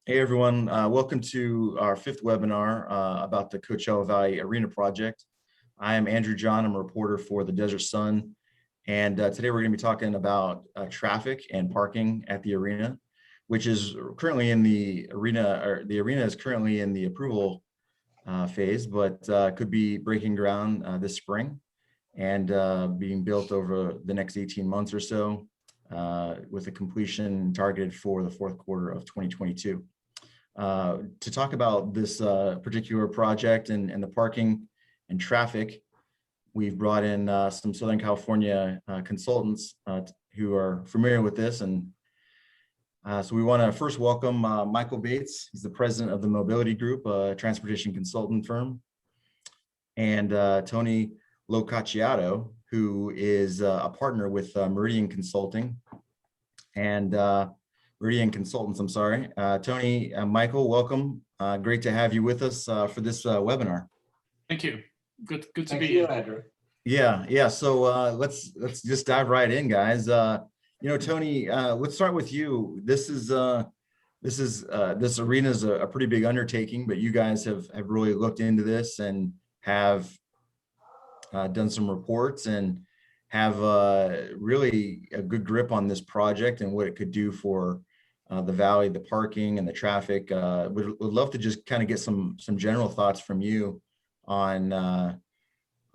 Hey everyone, welcome to our fifth webinar about the Coachella Valley Arena project. I am Andrew John, I'm a reporter for the Desert Sun, and today we're going to be talking about traffic and parking at the arena, which is currently in the arena, or the arena is currently in the approval phase, but could be breaking ground this spring and being built over the next 18 months or so, with a completion targeted for the fourth quarter of 2022. To talk about this particular project and the parking and traffic, we've brought in some Southern California consultants who are familiar with this. And so we want to first welcome Michael Bates. He's the president of the Mobility Group, a transportation consultant firm, and Tony Locacciato, who is a partner with Meridian Consulting and Meridian Consultants, I'm sorry. Tony, Michael, welcome. Great to have you with us for this webinar. Thank you. Good to Thank be you, here. Andrew. Yeah. So let's just dive right in, guys. Tony, let's start with you. This arena is a pretty big undertaking, but you guys have really looked into this and have done some reports and have really a good grip on this project and what it could do for the valley, the parking and the traffic. Would love to just kind of get some general thoughts from you on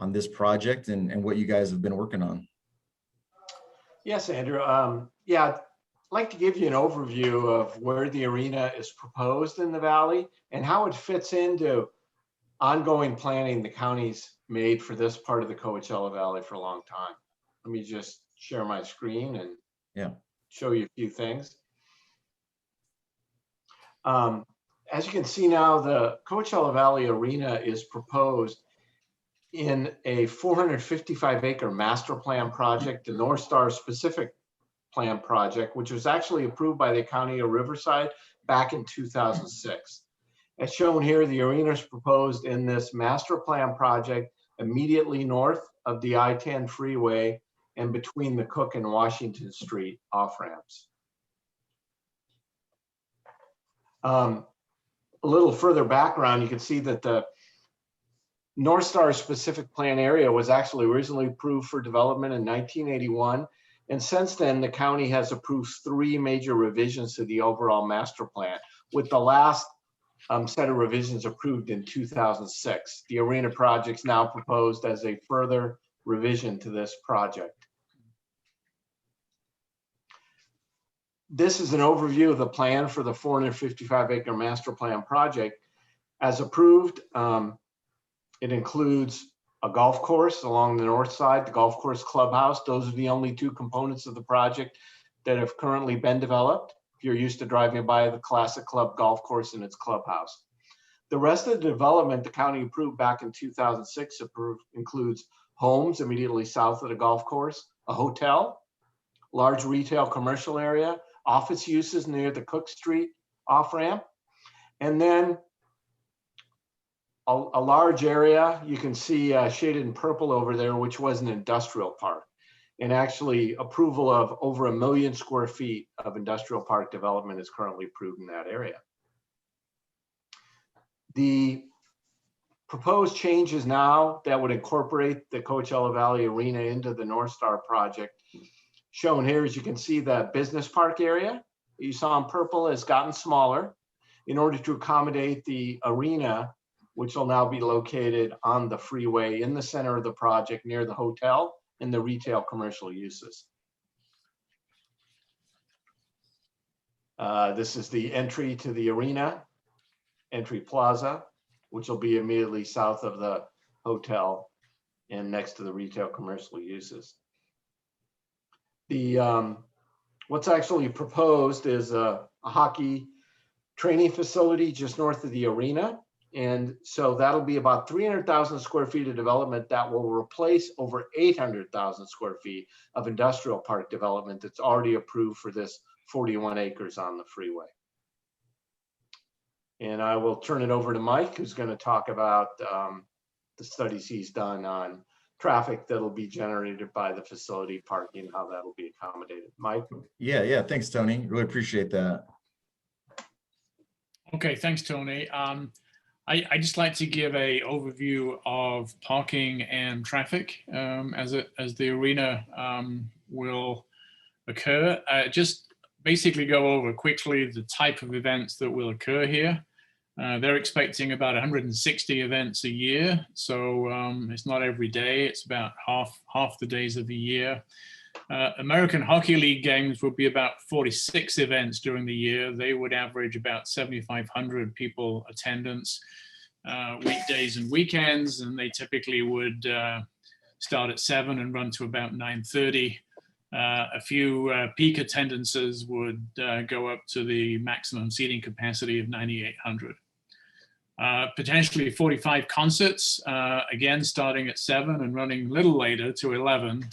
this project and what you guys have been working on. Yes, Andrew. Yeah, I'd like to give you an overview of where the arena is proposed in the valley and how it fits into ongoing planning the county's made for this part of the Coachella Valley for a long time. Let me just share my screen and show you a few things. As you can see now, the Coachella Valley Arena is proposed in a 455-acre master plan project, the North Star specific plan project, which was actually approved by the County of Riverside back in 2006. As shown here, the arena is proposed in this master plan project immediately north of the I-10 freeway and between the Cook and Washington Street off-ramps. A little further background, you can see that the North Star specific plan area was actually originally approved for development in 1981. And since then, the county has approved 3 major revisions to the overall master plan, with the last set of revisions approved in 2006. The arena project's now proposed as a further revision to this project. This is an overview of the plan for the 455-acre master plan project. As approved, it includes a golf course along the north side, the golf course clubhouse. Those are the only 2 components of the project that have currently been developed. If you're used to driving by the Classic Club golf course and its clubhouse. The rest of the development the county approved back in 2006 includes homes immediately south of the golf course, a hotel, large retail commercial area, office uses near the Cook Street off-ramp, and then a large area you can see shaded in purple over there, which was an industrial park. And actually approval of over 1 million square feet of industrial park development is currently approved in that area. The proposed changes now that would incorporate the Coachella Valley Arena into the North Star project, shown here, as you can see, the business park area that you saw in purple has gotten smaller in order to accommodate the arena, which will now be located on the freeway in the center of the project near the hotel and the retail commercial uses. This is the entry to the arena, entry plaza, which will be immediately south of the hotel and next to the retail commercial uses. What's actually proposed is a hockey training facility just north of the arena. And so that'll be about 300,000 square feet of development that will replace over 800,000 square feet of industrial park development that's already approved for this 41 acres on the freeway. And I will turn it over to Mike, who's going to talk about the studies he's done on traffic that'll be generated by the facility, parking, how that'll be accommodated. Mike? Yeah. Thanks, Tony. Really appreciate that. Okay, thanks, Tony. I just like to give a overview of parking and traffic as the arena will occur. Just basically go over quickly the type of events that will occur here. They're expecting about 160 events a year, so it's not every day. It's about half the days of the year. American Hockey League games would be about 46 events during the year. They would average about 7,500 people attendance weekdays and weekends, and they typically would start at 7 and run to about 9:30. A few peak attendances would go up to the maximum seating capacity of 9,800. Potentially 45 concerts, again, starting at 7 and running a little later to 11.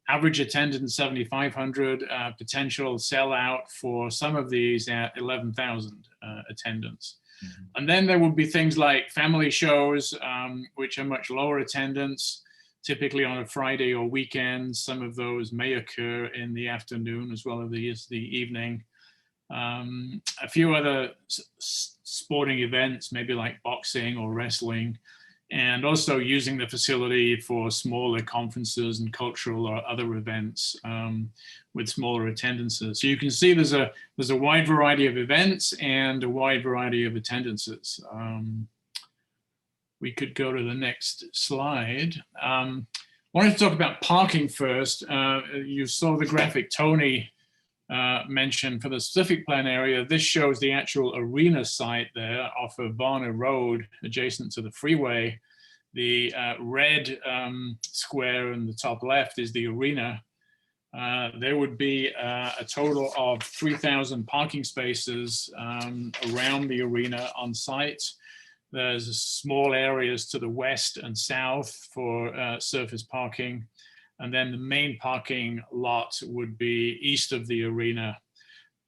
Average attendance 7,500, potential sellout for some of these at 11,000 attendance. Mm-hmm. And then there would be things like family shows, which are much lower attendance, typically on a Friday or weekend. Some of those may occur in the afternoon as well as the evening. A few other sporting events, maybe like boxing or wrestling, and also using the facility for smaller conferences and cultural or other events with smaller attendances. So you can see there's a wide variety of events and a wide variety of attendances. We could go to the next slide. I wanted to talk about parking first. You saw the graphic Tony mentioned for the specific plan area. This shows the actual arena site there off of Varner Road, adjacent to the freeway. The red square in the top left is the arena. There would be a total of 3,000 parking spaces around the arena on site. There's small areas to the west and south for surface parking. And then the main parking lot would be east of the arena.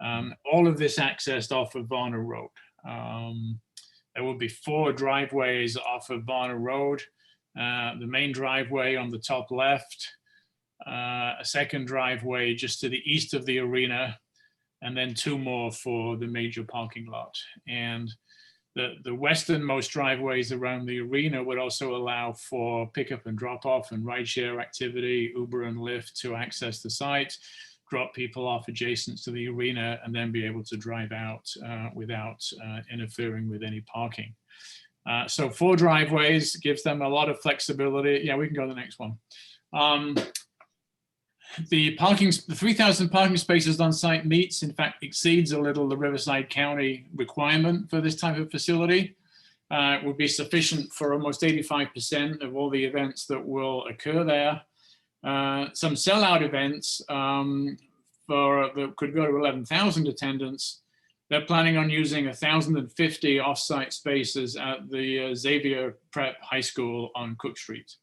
All of this accessed off of Varner Road. There will be 4 driveways off of Varner Road. The main driveway on the top left, a second driveway just to the east of the arena, and then 2 more for the major parking lot. And the westernmost driveways around the arena would also allow for pickup and drop off and rideshare activity, Uber and Lyft to access the site, drop people off adjacent to the arena, and then be able to drive out without interfering with any parking. So 4 driveways gives them a lot of flexibility. Yeah, we can go to the next one. The 3,000 parking spaces on site meets, in fact, exceeds a little the Riverside County requirement for this type of facility. It would be sufficient for almost 85% of all the events that will occur there. Some sellout events that could go to 11,000 attendance. They're planning on using 1,050 off-site spaces at the Xavier Prep High School on Cook Street.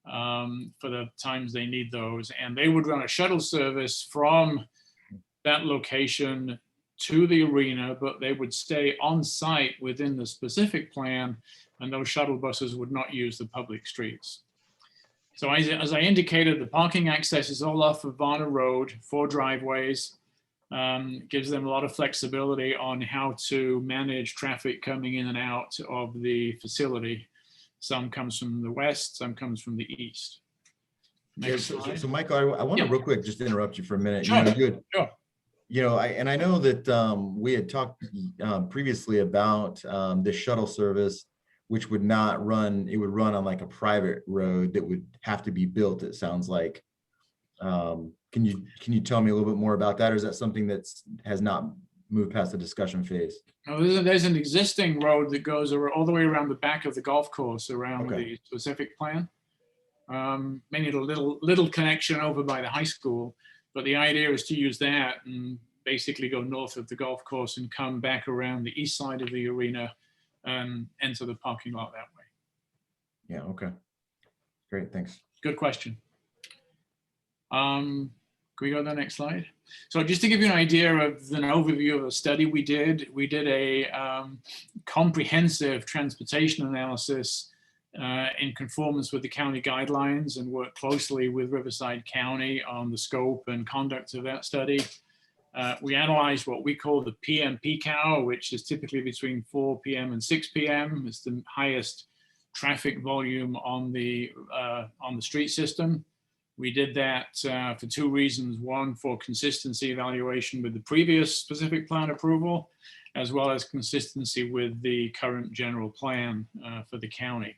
For the times they need those. And they would run a shuttle service from that location to the arena, but they would stay on site within the specific plan, and those shuttle buses would not use the public streets. So as I indicated, the parking access is all off of Varner Road, 4 driveways, gives them a lot of flexibility on how to manage traffic coming in and out of the facility. Some comes from the west, some comes from the east. Next slide. So Michael, I want to real quick just interrupt you for a minute. Sure. Sure. I know that we had talked previously about the shuttle service, which would not run. It would run on like a private road that would have to be built. It sounds like. Can you tell me a little bit more about that, or is that something that has not moved past the discussion phase? No, there's an existing road that goes all the way around the back of the golf course around the specific plan. Maybe a little connection over by the high school, but the idea is to use that and basically go north of the golf course and come back around the east side of the arena and enter the parking lot that way. Yeah, okay. Great, thanks. Good question. Can we go to the next slide? So just to give you an idea of an overview of a study we did a comprehensive transportation analysis in conformance with the county guidelines and worked closely with Riverside County on the scope and conduct of that study. We analyzed what we call the PM peak hour, which is typically between 4 p.m. and 6 p.m. It's the highest traffic volume on the street system. We did that for two reasons. One, for consistency evaluation with the previous specific plan approval, as well as consistency with the current general plan for the county.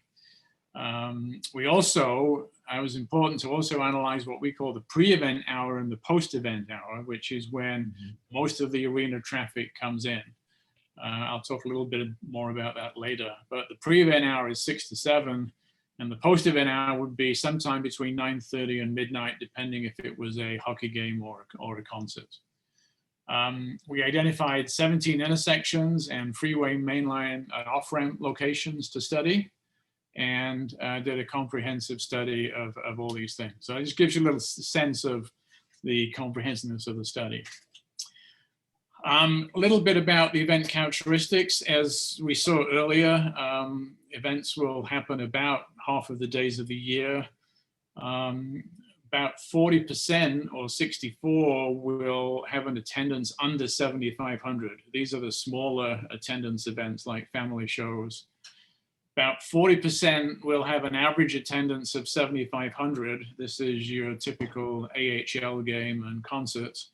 It was important to also analyze what we call the pre-event hour and the post-event hour, which is when most of the arena traffic comes in. I'll talk a little bit more about that later, but the pre-event hour is 6 to 7, and the post-event hour would be sometime between 9:30 and midnight, depending if it was a hockey game or a concert. We identified 17 intersections and freeway, mainline, and off-ramp locations to study, and did a comprehensive study of all these things. So it just gives you a little sense of the comprehensiveness of the study. A little bit about the event characteristics. As we saw earlier, events will happen about half of the days of the year. About 40% or 64 will have an attendance under 7,500. These are the smaller attendance events like family shows. About 40% will have an average attendance of 7,500. This is your typical AHL game and concerts.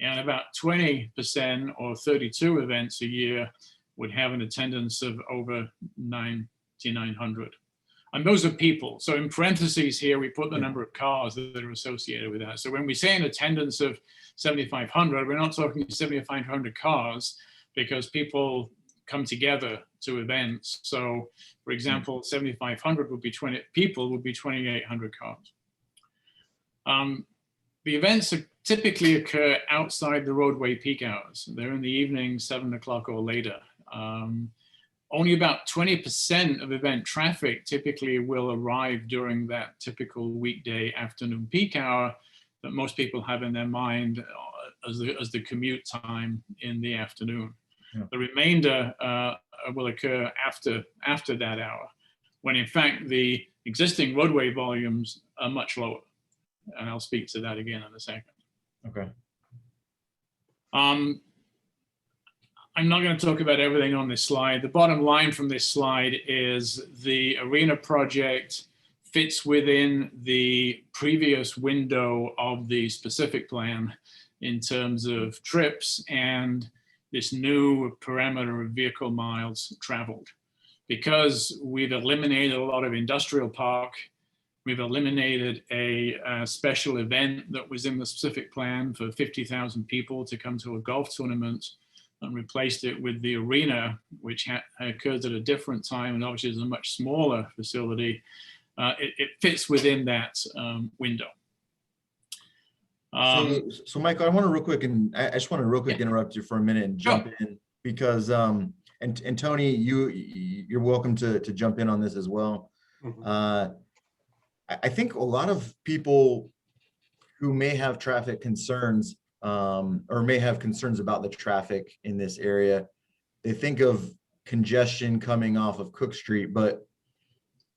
And about 20% or 32 events a year would have an attendance of over 9,900. And those are people. So in parentheses here, we put the number of cars that are associated with that. So when we say an attendance of 7,500, we're not talking 7,500 cars, because people come together to events. So for example, 7,500 would be 20 people, would be 2,800 cars. The events typically occur outside the roadway peak hours. They're in the evening, 7 o'clock or later. Only about 20% of event traffic typically will arrive during that typical weekday afternoon peak hour that most people have in their mind as the commute time in the afternoon. Yeah. The remainder will occur after that hour, when in fact the existing roadway volumes are much lower. And I'll speak to that again in a second. Okay. I'm not going to talk about everything on this slide. The bottom line from this slide is the arena project fits within the previous window of the specific plan in terms of trips and this new parameter of vehicle miles traveled. Because we've eliminated a lot of industrial park, we've eliminated a special event that was in the specific plan for 50,000 people to come to a golf tournament, and replaced it with the arena, which occurs at a different time and obviously is a much smaller facility. It fits within that window. So Michael, I want to real quick, and I just want to real quick interrupt you for a minute and jump in, because and Tony, you're welcome to jump in on this as well. Mm-hmm. I think a lot of people who may have traffic concerns or may have concerns about the traffic in this area, they think of congestion coming off of Cook Street, but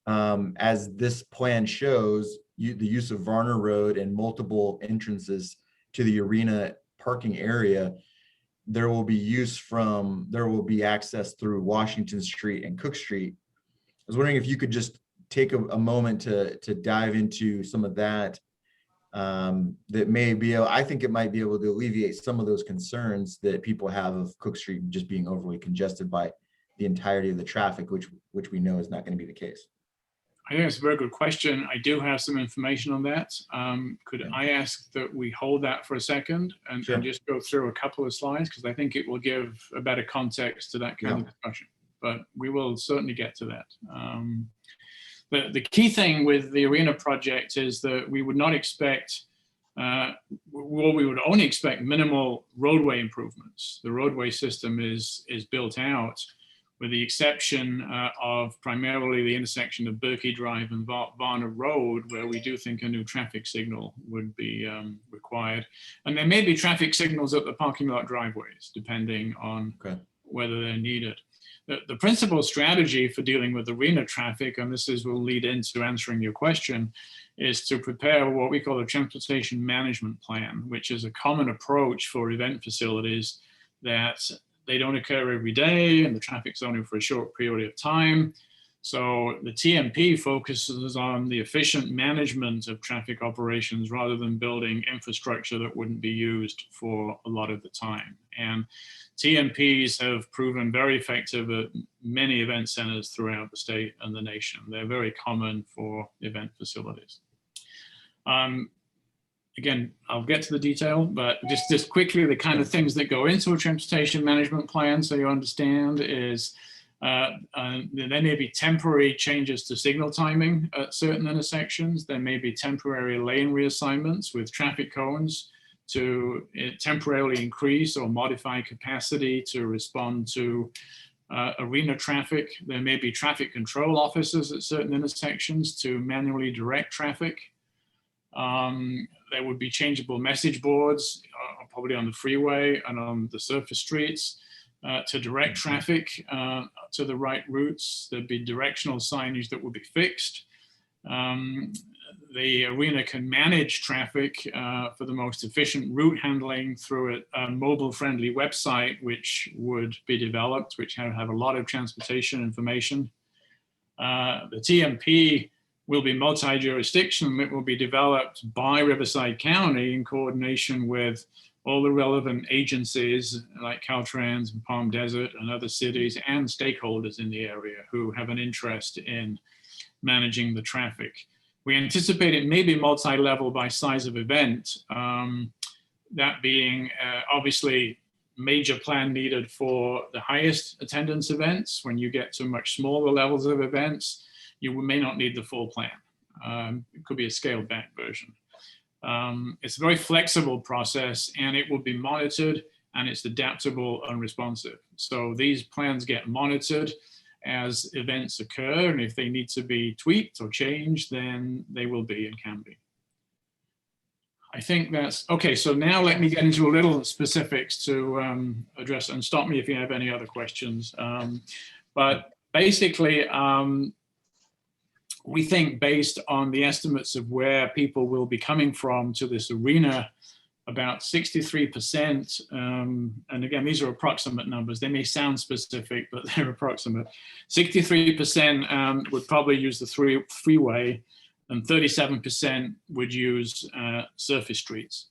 as this plan shows, the use of Varner Road and multiple entrances to the arena parking area, there will be access through Washington Street and Cook Street. I was wondering if you could just take a moment to dive into some of that. That may be, I think it might be able to alleviate some of those concerns that people have of Cook Street just being overly congested by the entirety of the traffic, which we know is not going to be the case. I think that's a very good question. I do have some information on that. Could I ask that we hold that for a second and just go through a couple of slides, because I think it will give a better context to that kind of discussion. But we will certainly get to that. But the key thing with the arena project is that we would not expect, we would only expect minimal roadway improvements. The roadway system is built out, with the exception of primarily the intersection of Berkey Drive and Varner Road, where we do think a new traffic signal would be required. And there may be traffic signals at the parking lot driveways, depending on whether they're needed. The principal strategy for dealing with arena traffic, and will lead into answering your question, is to prepare what we call a transportation management plan, which is a common approach for event facilities that they don't occur every day and the traffic's only for a short period of time. So the TMP focuses on the efficient management of traffic operations rather than building infrastructure that wouldn't be used for a lot of the time. And TMPs have proven very effective at many event centers throughout the state and the nation. They're very common for event facilities. Again, I'll get to the detail, but just quickly, the kind of things that go into a transportation management plan, so you understand, is there may be temporary changes to signal timing at certain intersections. There may be temporary lane reassignments with traffic cones to temporarily increase or modify capacity to respond to arena traffic. There may be traffic control officers at certain intersections to manually direct traffic. There would be changeable message boards, probably on the freeway and on the surface streets, to direct traffic to the right routes. There'd be directional signage that would be fixed. The arena can manage traffic for the most efficient route handling through a mobile-friendly website, which would be developed, which have a lot of transportation information. The TMP will be multi-jurisdiction. It will be developed by Riverside County in coordination with all the relevant agencies like Caltrans and Palm Desert and other cities and stakeholders in the area who have an interest in managing the traffic. We anticipate it may be multi-level by size of event, that being obviously major plan needed for the highest attendance events. When you get to much smaller levels of events, you may not need the full plan. It could be a scaled back version. It's a very flexible process and it will be monitored and it's adaptable and responsive. So these plans get monitored as events occur, and if they need to be tweaked or changed, then they will be and can be. I think that's, okay, so now let me get into a little specifics to address, and stop me if you have any other questions. But basically, we think based on the estimates of where people will be coming from to this arena, about 63%, and again, these are approximate numbers. They may sound specific, but they're approximate. 63% would probably use the freeway, and 37% would use surface streets.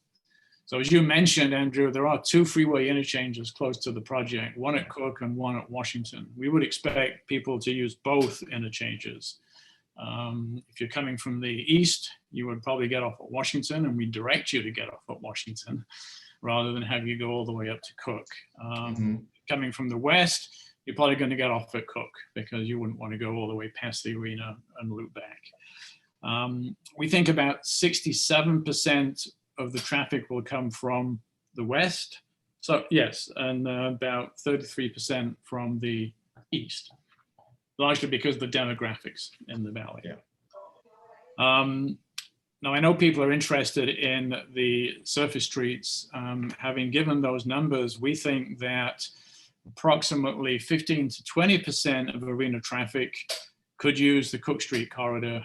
So as you mentioned, Andrew, there are 2 freeway interchanges close to the project, one at Cook and one at Washington. We would expect people to use both interchanges. If you're coming from the east, you would probably get off at Washington, and we direct you to get off at Washington rather than have you go all the way up to Cook. Coming from the west, you're probably going to get off at Cook because you wouldn't want to go all the way past the arena and loop back. We think about 67% of the traffic will come from the west. So yes, and about 33% from the east. Largely because of the demographics in the valley. Yeah. Now I know people are interested in the surface streets. Having given those numbers, we think that approximately 15 to 20% of arena traffic could use the Cook Street corridor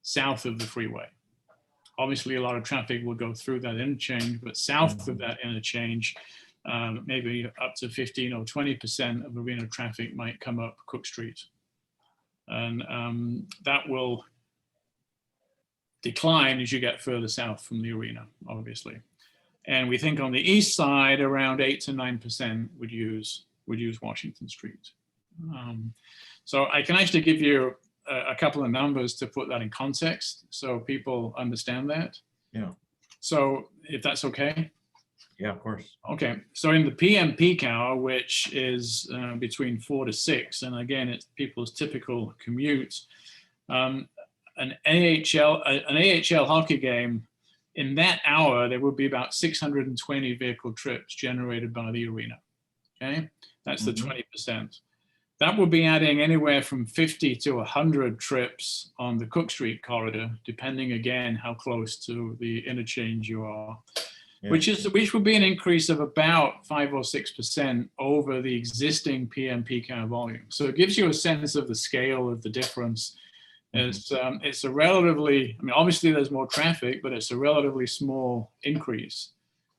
south of the freeway. Obviously, a lot of traffic will go through that interchange, but south of that interchange, maybe up to 15 or 20% of arena traffic might come up Cook Street. And that will decline as you get further south from the arena, obviously. And we think on the east side, around 8 to 9% would use Washington Street. So I can actually give you a couple of numbers to put that in context so people understand that. Yeah. So if that's okay. Yeah, of course. Okay, so in the PM peak hour, which is between 4 to 6, and again, it's people's typical commute, an AHL hockey game, in that hour, there would be about 620 vehicle trips generated by the arena, okay? That's the 20%. That would be adding anywhere from 50 to 100 trips on the Cook Street corridor, depending again how close to the interchange you are. Yeah. which would be an increase of about 5 or 6% over the existing PM peak hour volume. So it gives you a sense of the scale of the difference. It's a relatively, I mean, obviously there's more traffic, but it's a relatively small increase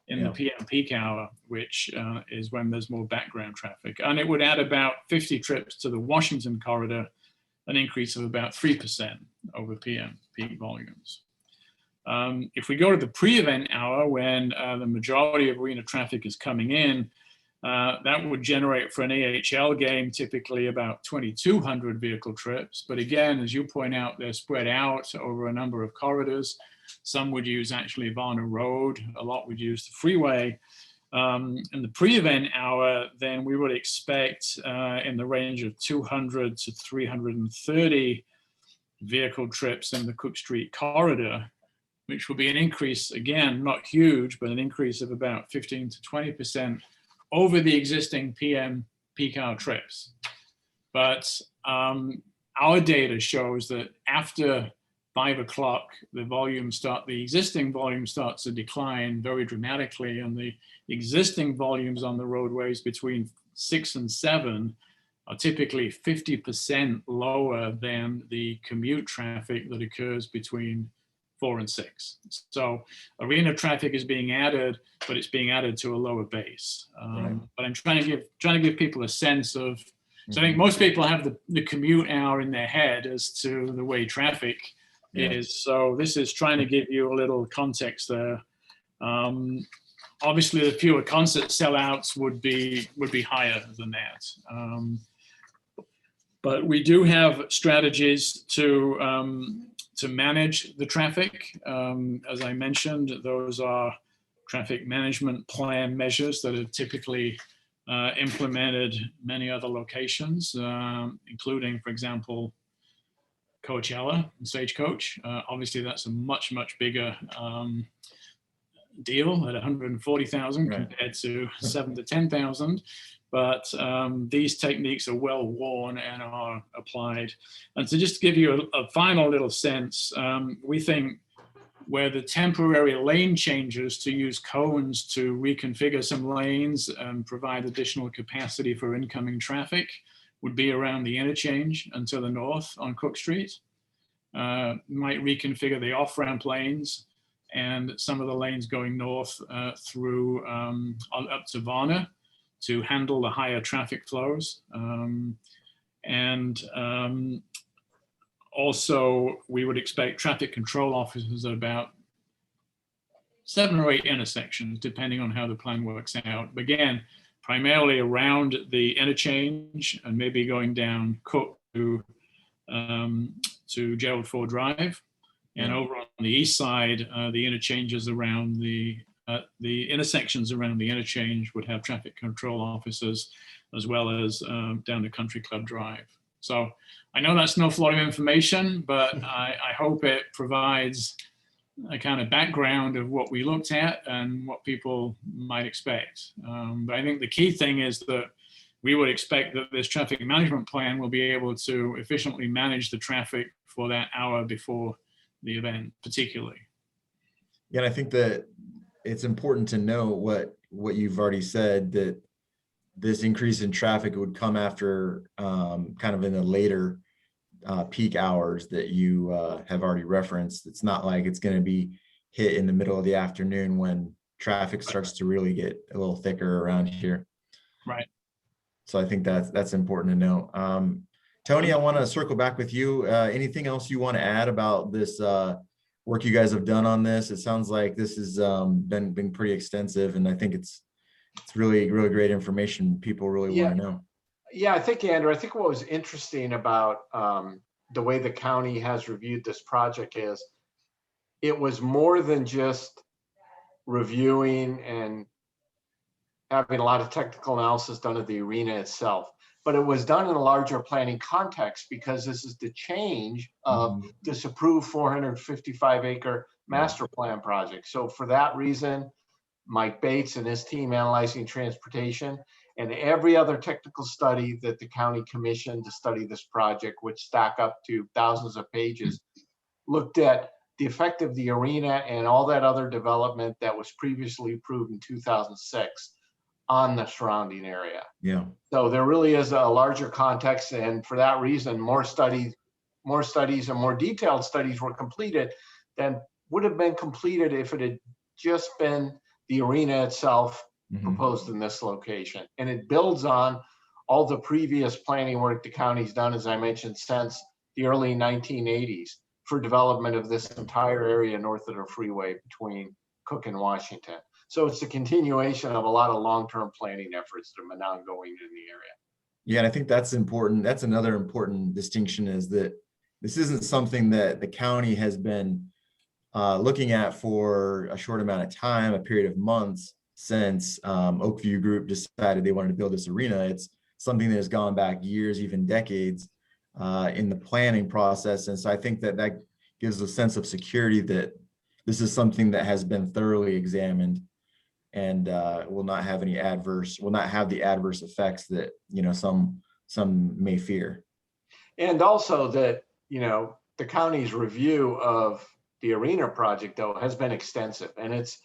in the PM peak hour, which is when there's more background traffic. And it would add about 50 trips to the Washington corridor, an increase of about 3% over PM peak volumes. If we go to the pre-event hour, when the majority of arena traffic is coming in, that would generate for an AHL game typically about 2,200 vehicle trips. But again, as you point out, they're spread out over a number of corridors. Some would use actually Varna Road, a lot would use the freeway. In the pre-event hour, then we would expect in the range of 200 to 330 vehicle trips in the Cook Street corridor, which will be an increase, again, not huge, but an increase of about 15 to 20% over the existing PM peak hour trips. But our data shows that after 5 o'clock, the existing volume starts to decline very dramatically, and the existing volumes on the roadways between 6 and 7 are typically 50% lower than the commute traffic that occurs between 4 and 6. So arena traffic is being added, but it's being added to a lower base. But I'm trying to give people a sense of, so I think most people have the commute hour in their head as to the way traffic is. So this is trying to give you a little context there. Obviously, the fewer concert sellouts would be higher than that. But we do have strategies to manage the traffic. As I mentioned, those are traffic management plan measures that are typically implemented many other locations, including, for example, Coachella and Stagecoach. Obviously, that's a much bigger deal at 140,000 compared to 7 to 10,000. But these techniques are well worn and are applied. And to just give you a final little sense, we think where the temporary lane changes to use cones to reconfigure some lanes and provide additional capacity for incoming traffic would be around the interchange and to the north on Cook Street. Might reconfigure the off-ramp lanes and some of the lanes going north through up to Varna to handle the higher traffic flows. Also, we would expect traffic control officers at about 7 or 8 intersections, depending on how the plan works out. But again, primarily around the interchange and maybe going down Cook to Gerald Ford Drive. And over on the east side, the interchanges around the intersections around the interchange would have traffic control officers, as well as down to Country Club Drive. So I know that's no lot of information, but I hope it provides a kind of background of what we looked at and what people might expect. But I think the key thing is that we would expect that this traffic management plan will be able to efficiently manage the traffic for that hour before the event, particularly. Yeah, and I think that it's important to know what you've already said, that this increase in traffic would come after kind of in the later peak hours that you have already referenced. It's not like it's going to be hit in the middle of the afternoon when traffic starts to really get a little thicker around here. Right. So I think that's important to know. Tony, I want to circle back with you. Anything else you want to add about this work you guys have done on this? It sounds like this has been pretty extensive, and I think it's really great information people really want to know. Yeah, I think, Andrew, I think what was interesting about the way the county has reviewed this project is it was more than just reviewing and having a lot of technical analysis done of the arena itself, but it was done in a larger planning context, because this is the change of this approved 455-acre master plan project. So for that reason, Mike Bates and his team analyzing transportation and every other technical study that the county commissioned to study this project, which stack up to thousands of pages, looked at the effect of the arena and all that other development that was previously approved in 2006 on the surrounding area. Yeah. So there really is a larger context, and for that reason, more studies and more detailed studies were completed than would have been completed if it had just been the arena itself proposed in this location. And it builds on all the previous planning work the county's done, as I mentioned, since the early 1980s for development of this entire area north of the freeway between Cook and Washington. So it's a continuation of a lot of long-term planning efforts that have been ongoing in the area. Yeah, and I think that's important. That's another important distinction, is that this isn't something that the county has been looking at for a short amount of time, a period of months since Oakview Group decided they wanted to build this arena. It's something that has gone back years, even decades in the planning process. And so I think that that gives a sense of security that this is something that has been thoroughly examined and will not have the adverse effects that, you know, some may fear. And also that, you know, the county's review of the arena project, though, has been extensive, and it's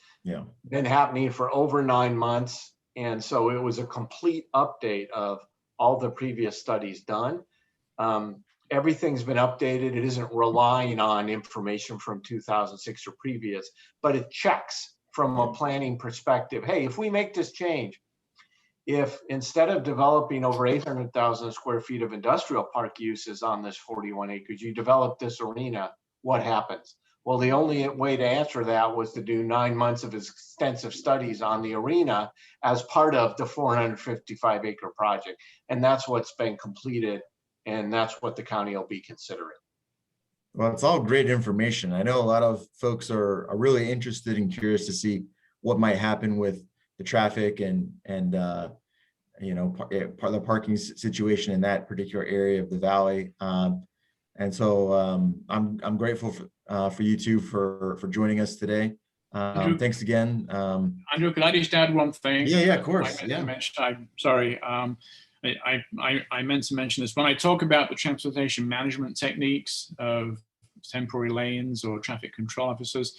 been happening for over 9 months. And so it was a complete update of all the previous studies done. Everything's been updated. It isn't relying on information from 2006 or previous, but it checks from a planning perspective. Hey, if we make this change, if instead of developing over 800,000 square feet of industrial park uses on this 41 acres, you develop this arena, what happens? Well, the only way to answer that was to do 9 months of extensive studies on the arena as part of the 455 acre project. And that's what's been completed. And that's what the county will be considering. Well, it's all great information. I know a lot of folks are really interested and curious to see what might happen with the traffic and you know, part of the parking situation in that particular area of the valley. And so I'm grateful for you two for joining us today. Thanks again. Andrew, could I just add one thing? Yeah, of course. I'm sorry. I meant to mention this. When I talk about the transportation management techniques of temporary lanes or traffic control officers,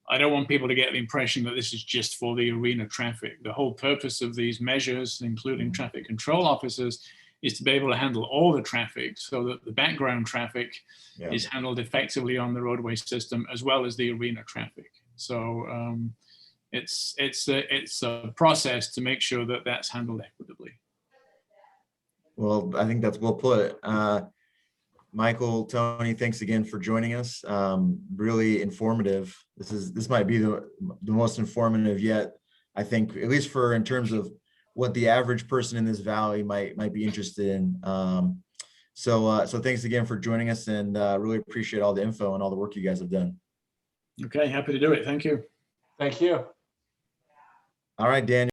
I don't want people to get the impression that this is just for the arena traffic. The whole purpose of these measures, including traffic control officers, is to be able to handle all the traffic so that the background traffic is handled effectively on the roadway system, as well as the arena traffic. So it's a process to make sure that that's handled equitably. Well, I think that's well put. Michael, Tony, thanks again for joining us. Really informative. This might be the most informative yet, I think, at least in terms of what the average person in this valley might be interested in. So thanks again for joining us, and really appreciate all the info and all the work you guys have done. Okay, happy to do it. Thank you. Thank you. All right, Daniel.